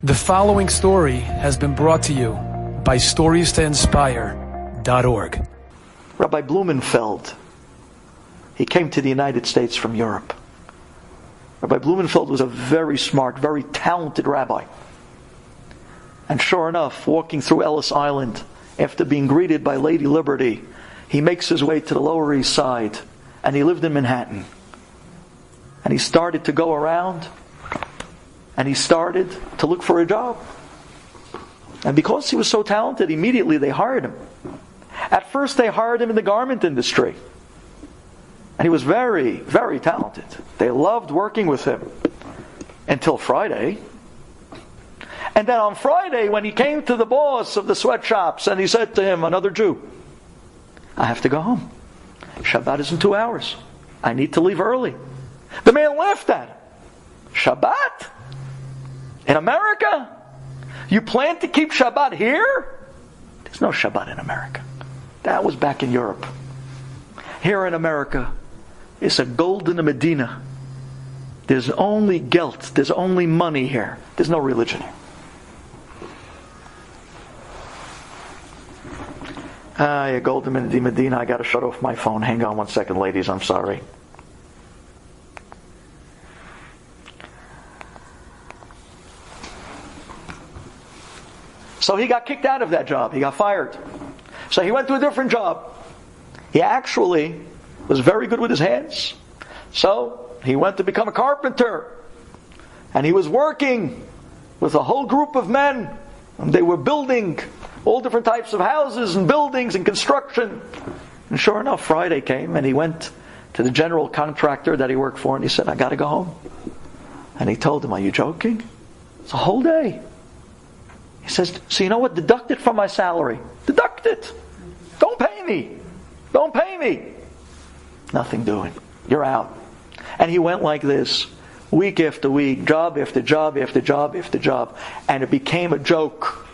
The following story has been brought to you by StoriesToInspire.org. Rabbi Blumenfeld, he came to the United States from Europe. Rabbi Blumenfeld was a very smart, very talented rabbi. And sure enough, walking through Ellis Island, after being greeted by Lady Liberty, he makes his way to the Lower East Side, and he lived in Manhattan. And he started to go around, and he started to look for a job. And because he was so talented, immediately they hired him. At first they hired him in the garment industry. And he was very, very talented. They loved working with him. Until Friday. And then on Friday, when he came to the boss of the sweatshops, and he said to him, another Jew, I have to go home. Shabbat is in 2 hours. I need to leave early. The man laughed at him. Shabbat? In America? You plan to keep Shabbat here? There's no Shabbat in America. That was back in Europe. Here in America, it's a golden Medina. There's only gelt. There's only money here. There's no religion here. Yeah, golden Medina. I got to shut off my phone. Hang on 1 second, ladies. I'm sorry. So he got kicked out of that job. He got fired. So he went to a different job. He actually was very good with his hands. So he went to become a carpenter. And he was working with a whole group of men. And they were building all different types of houses and buildings and construction. And sure enough, Friday came and he went to the general contractor that he worked for and he said, I got to go home. And he told him, are you joking? It's a whole day. He says, so you know what? Deduct it from my salary. Deduct it. Don't pay me. Don't pay me. Nothing doing. You're out. And he went like this, week after week, job after job after job after job. And it became a joke.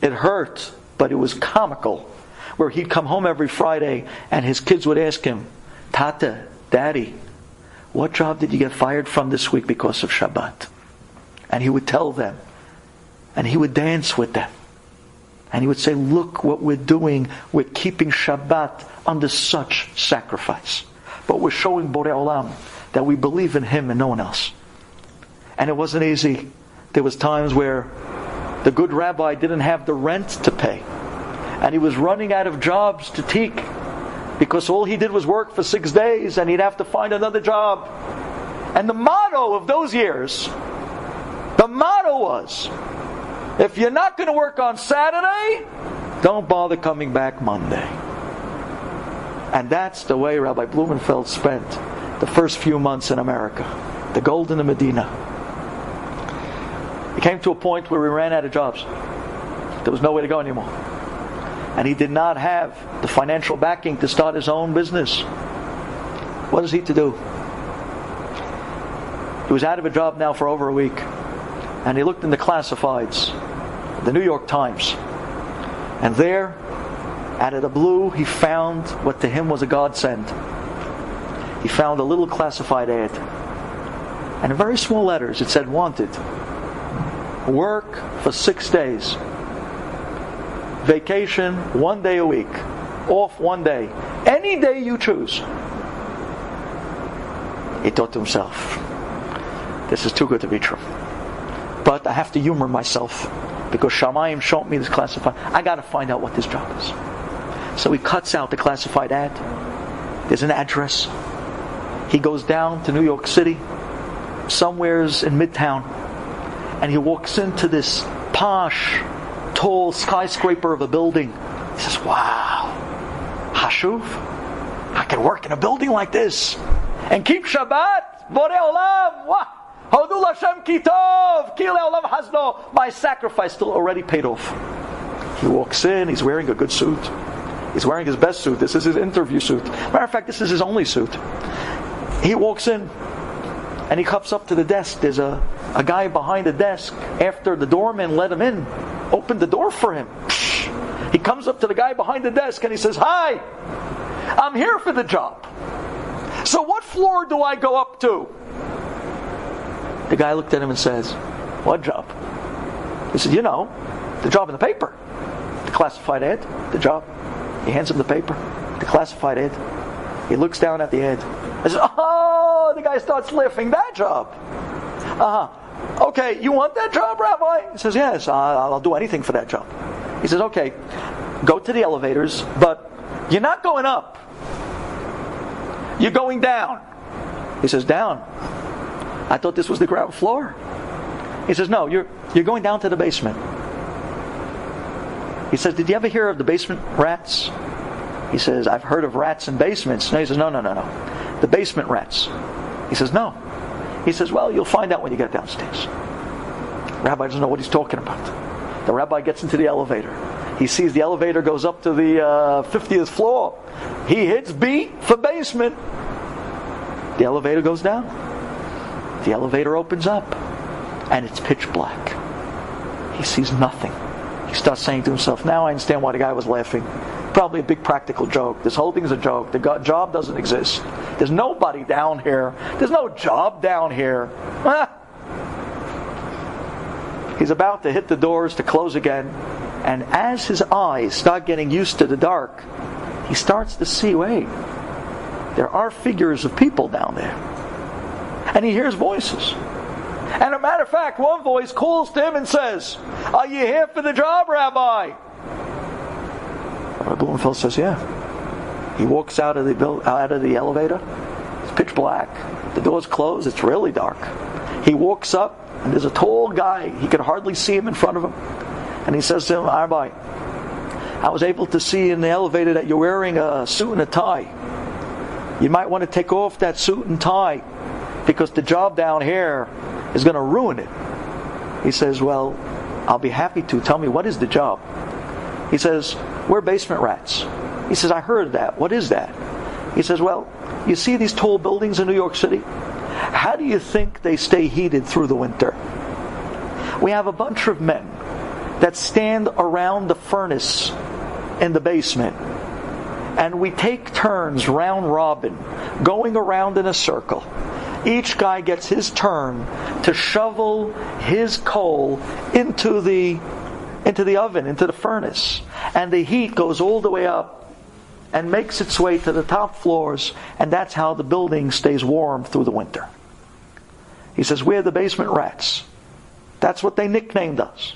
It hurt, but it was comical. Where he'd come home every Friday and his kids would ask him, Tata, Daddy, what job did you get fired from this week because of Shabbat? And he would tell them. And he would dance with them. And he would say, look what we're doing. We're keeping Shabbat under such sacrifice. But we're showing Borei Olam that we believe in Him and no one else. And it wasn't easy. There was times where the good rabbi didn't have the rent to pay. And he was running out of jobs to teach. Because all he did was work for 6 days and he'd have to find another job. And the motto of those years, the motto was, if you're not going to work on Saturday, don't bother coming back Monday. And that's the way Rabbi Blumenfeld spent the first few months in America. The golden Medina. He came to a point where he ran out of jobs. There was no way to go anymore. And he did not have the financial backing to start his own business. What is he to do? He was out of a job now for over a week. And he looked in the classifieds, the New York Times. And there, out of the blue, he found what to him was a godsend. He found a little classified ad. And in very small letters, it said, wanted. Work for 6 days. Vacation 1 day a week. Off 1 day. Any day you choose. He thought to himself, this is too good to be true. But I have to humor myself because Shamayim showed me this classified. I got to find out what this job is. So he cuts out the classified ad. There's an address. He goes down to New York City, somewheres in Midtown, and he walks into this posh, tall skyscraper of a building. He says, wow, Hashuv, I can work in a building like this and keep Shabbat, Borei Olam, wow. Hodu Lashem Kitov, Kile Olam Hazno. My sacrifice still already paid off. He walks in, he's wearing a good suit. He's wearing his best suit. This is his interview suit. Matter of fact, this is his only suit. He walks in, and he comes up to the desk. There's a guy behind the desk. After the doorman let him in, opened the door for him. He comes up to the guy behind the desk, and he says, hi, I'm here for the job. So what floor do I go up to? The guy looked at him and says, what job? He said, you know, the job in the paper. The classified ad, the job. He hands him the paper, the classified ad. He looks down at the ad. He says, oh, the guy starts laughing. That job. Okay, you want that job, Rabbi? He says, yes, I'll do anything for that job. He says, okay, go to the elevators, but you're not going up. You're going down. He says, down? I thought this was the ground floor. He says, no, you're going down to the basement. He says, did you ever hear of the basement rats? He says, I've heard of rats in basements. No, he says, no. The basement rats. He says, no. He says, well, you'll find out when you get downstairs. The rabbi doesn't know what he's talking about. The rabbi gets into the elevator. He sees the elevator goes up to the 50th floor. He hits B for basement. The elevator goes down. The elevator opens up. And it's pitch black. He sees nothing. He starts saying to himself, now I understand why the guy was laughing. Probably a big practical joke. This whole thing is a joke. The job doesn't exist. There's nobody down here. There's no job down here. He's about to hit the doors to close again. And as his eyes start getting used to the dark, he starts to see, wait, there are figures of people down there. And he hears voices. And a matter of fact, one voice calls to him and says, are you here for the job, Rabbi? Rabbi Blumenfeld says, yeah. He walks out of the elevator. It's pitch black. The door's closed. It's really dark. He walks up, and there's a tall guy. He could hardly see him in front of him. And he says to him, Rabbi, I was able to see in the elevator that you're wearing a suit and a tie. You might want to take off that suit and tie because the job down here is going to ruin it. He says, well, I'll be happy to. Tell me, what is the job? He says, we're basement rats. He says, I heard that. What is that? He says, well, you see these tall buildings in New York City? How do you think they stay heated through the winter? We have a bunch of men that stand around the furnace in the basement, and we take turns round robin, going around in a circle. Each guy gets his turn to shovel his coal into the oven, into the furnace. And the heat goes all the way up and makes its way to the top floors, and that's how the building stays warm through the winter. He says, we're the basement rats. That's what they nicknamed us.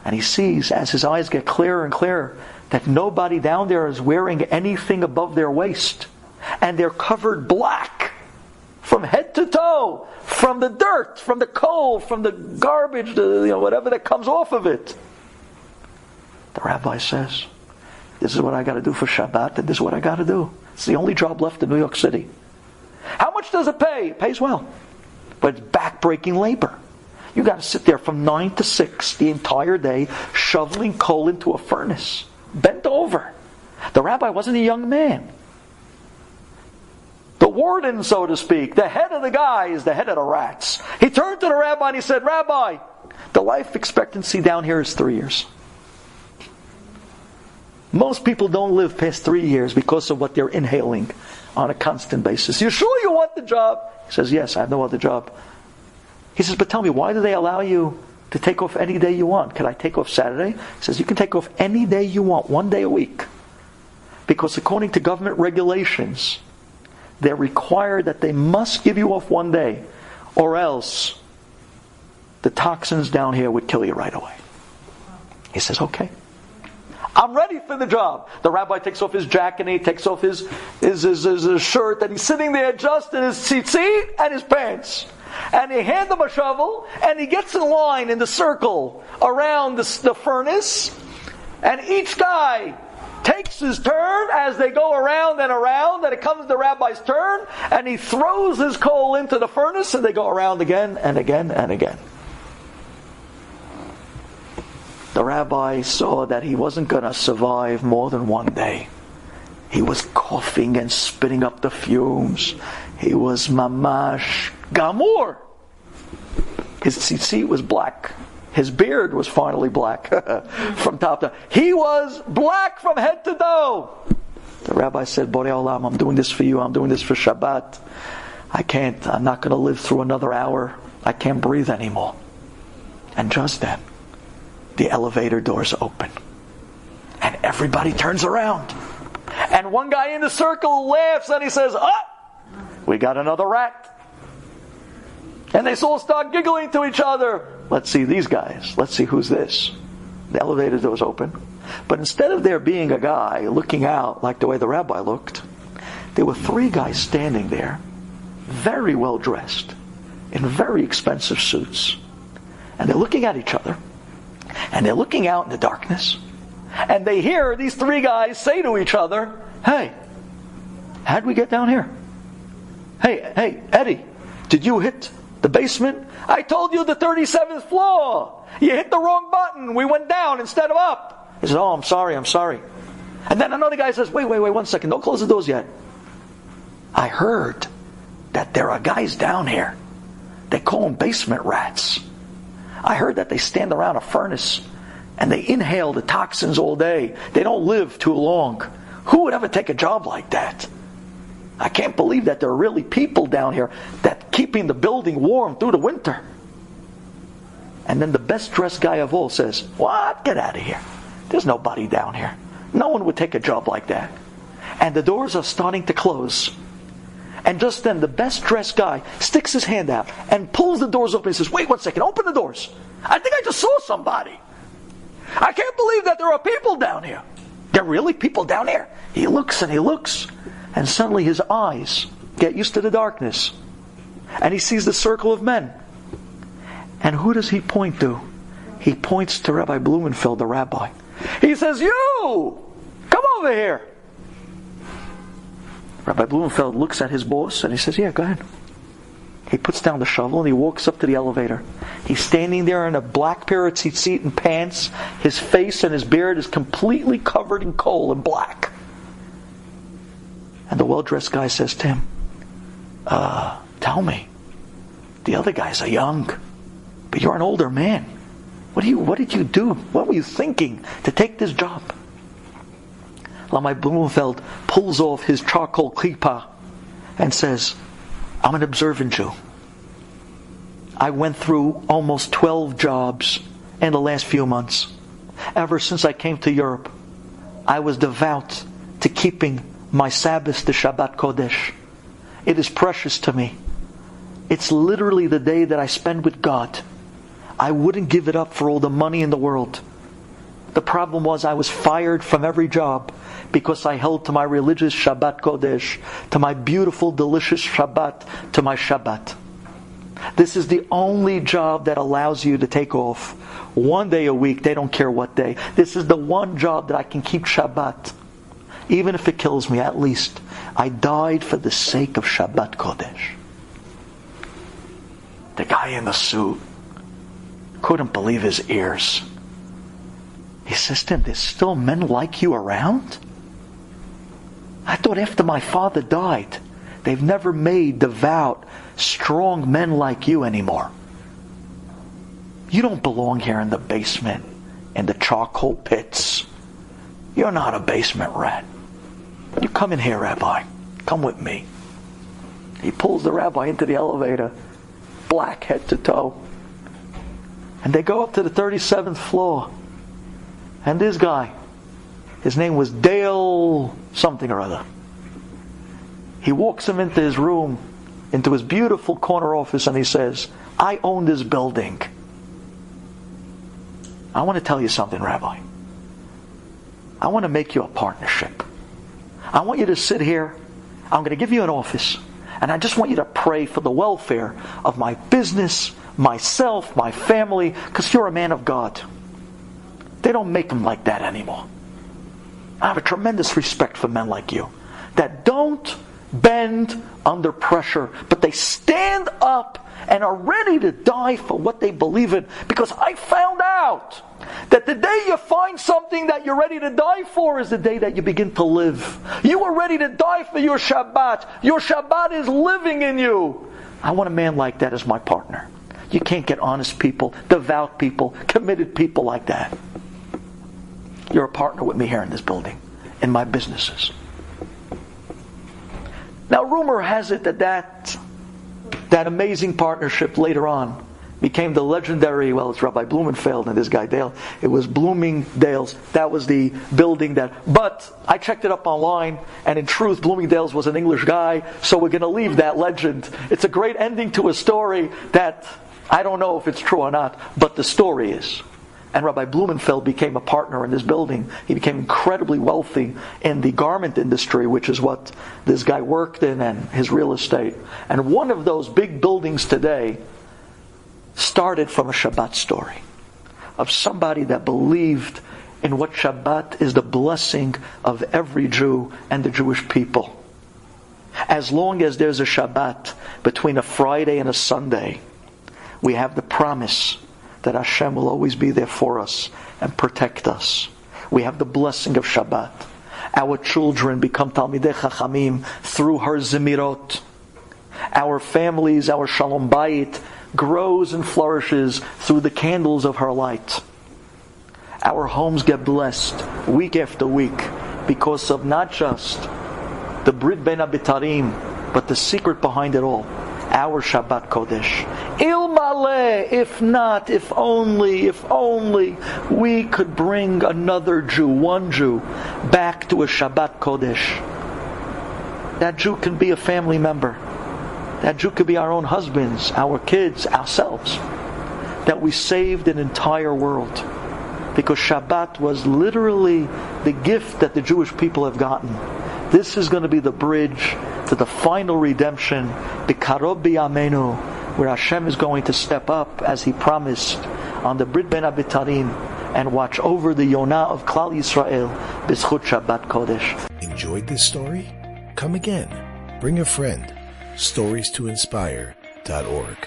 And he sees, as his eyes get clearer and clearer, that nobody down there is wearing anything above their waist. And they're covered black from head to toe, from the dirt, from the coal, from the garbage, whatever that comes off of it. The rabbi says, this is what I got to do for Shabbat, and this is what I got to do. It's the only job left in New York City. How much does it pay? It pays well. But it's back-breaking labor. You got to sit there from 9 to 6 the entire day, shoveling coal into a furnace, bent over. The rabbi wasn't a young man. The warden, so to speak, the head of the guy is the head of the rats. He turned to the rabbi and he said, Rabbi, the life expectancy down here is 3 years. Most people don't live past 3 years because of what they're inhaling on a constant basis. You sure you want the job? He says, yes, I have no other job. He says, but tell me, why do they allow you to take off any day you want? Can I take off Saturday? He says, you can take off any day you want, 1 day a week. Because according to government regulations, they're required that they must give you off 1 day, or else the toxins down here would kill you right away. He says, okay. I'm ready for the job. The rabbi takes off his jacket and he takes off his shirt, and he's sitting there just in his tzitzit and his pants. And he hands him a shovel, and he gets in line in the circle around the furnace, and each guy takes his turn as they go around and around, and it comes to the rabbi's turn, and he throws his coal into the furnace, and they go around again and again and again. The rabbi saw that he wasn't going to survive more than 1 day. He was coughing and spitting up the fumes. He was mamash gamur. His tzitzit was black. His beard was finally black from top to... He was black from head to toe. The rabbi said, Borei Olam, I'm doing this for you. I'm doing this for Shabbat. I'm not going to live through another hour. I can't breathe anymore. And just then, the elevator doors open. And everybody turns around. And one guy in the circle laughs and he says, we got another rat. And they all start giggling to each other. Let's see these guys. Let's see who's this. The elevator doors open. But instead of there being a guy looking out like the way the rabbi looked, there were 3 guys standing there, very well dressed, in very expensive suits. And they're looking at each other. And they're looking out in the darkness. And they hear these 3 guys say to each other, hey, how'd we get down here? Hey, Eddie, did you hit the basement? I told you the 37th floor. You hit the wrong button. We went down instead of up. He says, I'm sorry. And then another guy says, wait, 1 second. Don't close the doors yet. I heard that there are guys down here. They call them basement rats. I heard that they stand around a furnace and they inhale the toxins all day. They don't live too long. Who would ever take a job like that? I can't believe that there are really people down here that keeping the building warm through the winter. And then the best dressed guy of all says, what? Get out of here. There's nobody down here. No one would take a job like that. And the doors are starting to close. And just then the best dressed guy sticks his hand out and pulls the doors open and says, wait 1 second, open the doors. I think I just saw somebody. I can't believe that there are people down here. There are really people down here. He looks and he looks. And suddenly his eyes get used to the darkness. And he sees the circle of men. And who does he point to? He points to Rabbi Blumenfeld, the rabbi. He says, you! Come over here! Rabbi Blumenfeld looks at his boss and he says, yeah, go ahead. He puts down the shovel and he walks up to the elevator. He's standing there in a black parachute seat and pants. His face and his beard is completely covered in coal and black. And the well-dressed guy says to him, tell me, the other guys are young, but you're an older man. What did you do? What were you thinking to take this job? Rabbi Blumenfeld pulls off his charcoal kippah and says, I'm an observant Jew. I went through almost 12 jobs in the last few months. Ever since I came to Europe, I was devout to keeping my Sabbath, the Shabbat Kodesh. It is precious to me. It's literally the day that I spend with God. I wouldn't give it up for all the money in the world. The problem was I was fired from every job because I held to my religious Shabbat Kodesh, to my beautiful, delicious Shabbat, to my Shabbat. This is the only job that allows you to take off 1 day a week. They don't care what day. This is the one job that I can keep Shabbat. Even if it kills me, at least I died for the sake of Shabbat Kodesh. The guy in the suit couldn't believe his ears. He says to him, there's still men like you around? I thought after my father died, they've never made devout, strong men like you anymore. You don't belong here in the basement, in the charcoal pits. You're not a basement rat. You come in here, Rabbi. Come with me. He pulls the rabbi into the elevator, black head to toe. And they go up to the 37th floor. And this guy, his name was Dale something or other. He walks him into his room, into his beautiful corner office, and he says, I own this building. I want to tell you something, Rabbi. I want to make you a partnership. I want you to sit here. I'm going to give you an office. And I just want you to pray for the welfare of my business, myself, my family, because you're a man of God. They don't make them like that anymore. I have a tremendous respect for men like you that don't bend under pressure, but they stand up and are ready to die for what they believe in. Because I found out that the day you find something that you're ready to die for is the day that you begin to live. You are ready to die for your Shabbat. Your Shabbat is living in you. I want a man like that as my partner. You can't get honest people, devout people, committed people like that. You're a partner with me here in this building, in my businesses. Now, rumor has it that amazing partnership later on became the legendary, well, it's Rabbi Blumenfeld and this guy Dale. It was Bloomingdale's. That was the building but I checked it up online, and in truth, Bloomingdale's was an English guy, so we're going to leave that legend. It's a great ending to a story that I don't know if it's true or not, but the story is. And Rabbi Blumenfeld became a partner in this building. He became incredibly wealthy in the garment industry, which is what this guy worked in, and his real estate. And one of those big buildings today started from a Shabbat story of somebody that believed in what Shabbat is the blessing of every Jew and the Jewish people. As long as there's a Shabbat between a Friday and a Sunday, we have the promise that Hashem will always be there for us and protect us. We have the blessing of Shabbat. Our children become Talmidei Chachamim through her Zemirot. Our families, our Shalom Bayit, grows and flourishes through the candles of her light. Our homes get blessed week after week because of not just the Brit Ben Abitarim, but the secret behind it all, our Shabbat Kodesh. Ilmale, if not, if only we could bring another Jew, one Jew, back to a Shabbat Kodesh. That Jew can be a family member. That Jew could be our own husbands, our kids, ourselves. That we saved an entire world. Because Shabbat was literally the gift that the Jewish people have gotten. This is going to be the bridge to the final redemption, the Karob B'Yamenu, where Hashem is going to step up as He promised on the Brit Ben Abitarim and watch over the Yonah of Klal Yisrael b'zchut Shabbat Kodesh. Enjoyed this story? Come again. Bring a friend. StoriesToInspire.org